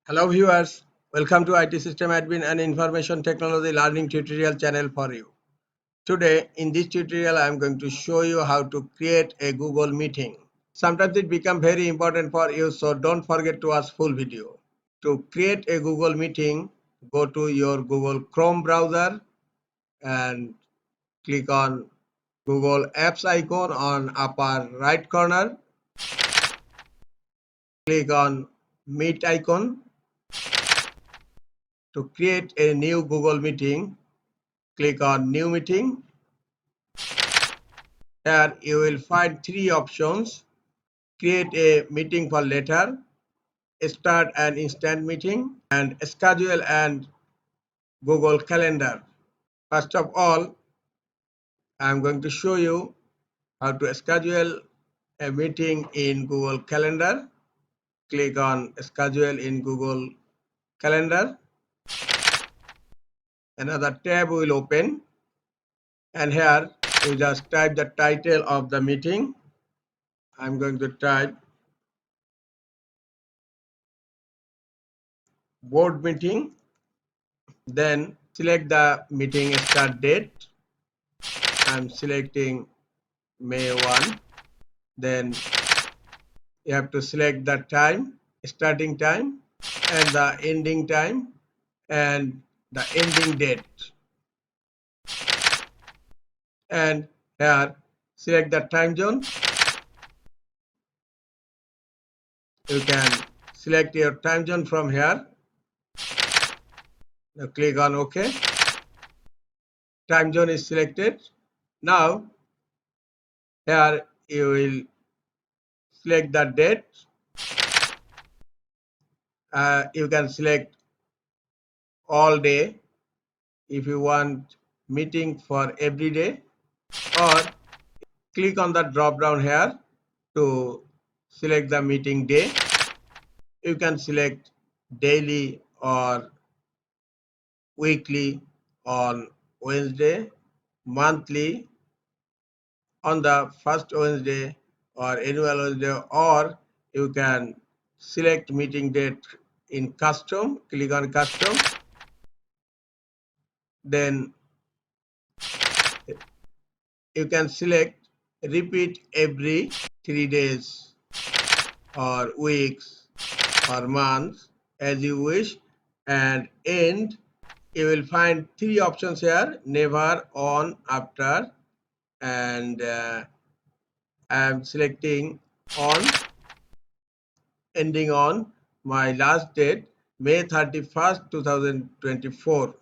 Hello viewers, welcome to IT System Admin and Information Technology Learning Tutorial channel for you. Today in this tutorial I am going to show you how to create a Google meeting. Sometimes it becomes very important for you, so don't forget to watch full video. To create a Google meeting, go to your Google Chrome browser and click on Google Apps icon on upper right corner. Click on Meet icon. To create a new Google meeting, click on New Meeting. Here you will find three options: create a meeting for later, start an instant meeting, and schedule and Google Calendar. First of all, I am going to show you how to schedule a meeting in Google Calendar. Click on Schedule in Google Calendar. Another tab will open, and here you just type the title of the meeting. I'm going to type board meeting. Then select the meeting start date. I'm selecting May 1. Then you have to select the time, starting time, and the ending time, and the ending date. And here select the time zone. You can select your time zone from here. Now click on OK. Time zone is selected. Now here you will select the date. You can select all day if you want meeting for every day, or click on the drop down here to select the meeting day. You can select daily or weekly, on Wednesday, monthly, on the first Wednesday, or annual Wednesday, or you can select meeting date in custom. Click on custom. Then you can select repeat every 3 days or weeks or months as you wish, and end you will find three options here: never, on, after, and I am selecting on, ending on my last date May 31st 2024.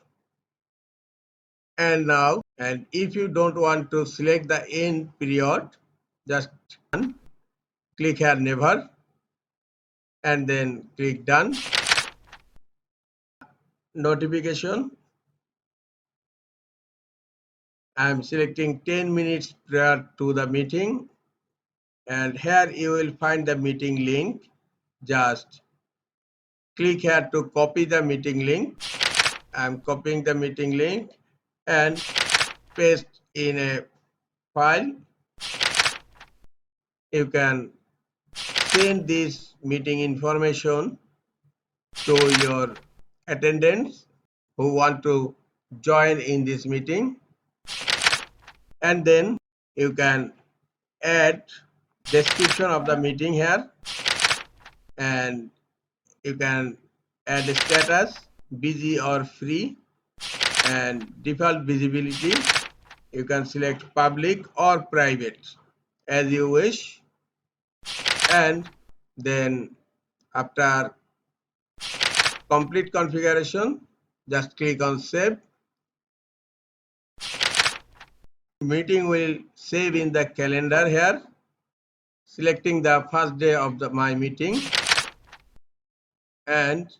And now, and if you don't want to select the end period, just click here never and then click done. Notification, I am selecting 10 minutes prior to the meeting, and here you will find the meeting link. Just click here to copy the meeting link. I am copying the meeting link and paste in a file. You can send this meeting information to your attendants who want to join in this meeting, and then you can add description of the meeting here, and you can add status, busy or free, and default visibility. You can select public or private as you wish, and then after complete configuration, just click on save. Meeting will save in the calendar here, selecting the first day of my meeting, and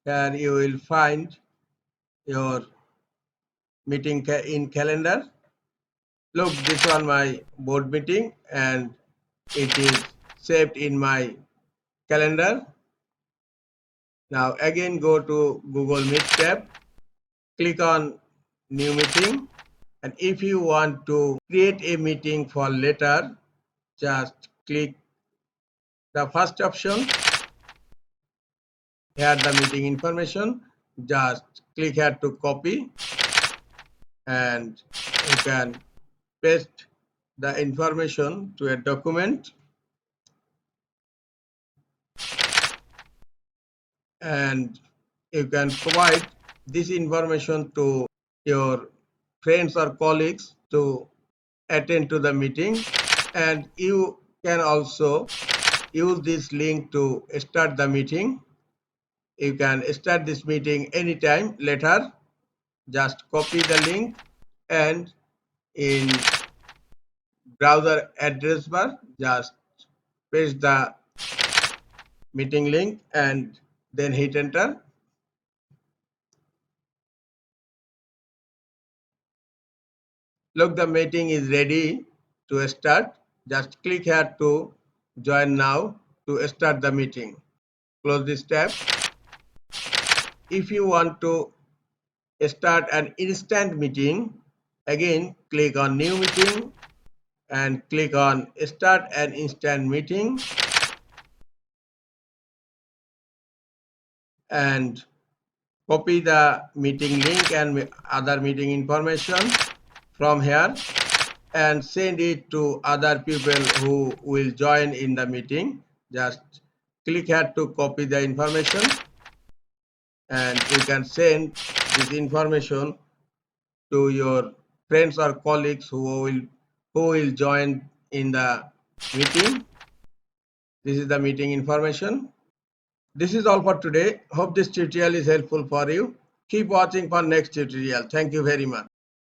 here you will find your meeting in calendar. Look, this one my board meeting, and it is saved in my calendar. Now again go to Google Meet tab, click on new meeting, and if you want to create a meeting for later, just click the first option here the meeting information. Just click here to copy, and you can paste the information to a document, and you can provide this information to your friends or colleagues to attend to the meeting. And you can also use this link to start the meeting. You can start this meeting anytime later. Just copy the link, and in browser address bar just paste the meeting link and then hit enter. Look, the meeting is ready to start. Just click here to join now to start the meeting. Close this tab. If you want to start an instant meeting, again click on new meeting and click on start an instant meeting, and copy the meeting link and other meeting information from here and send it to other people who will join in the meeting. Just click here to copy the information, and you can send this information to your friends or colleagues who will join in the meeting. This is the meeting information. This is all for today. Hope this tutorial is helpful for you. Keep watching for next tutorial. Thank you very much.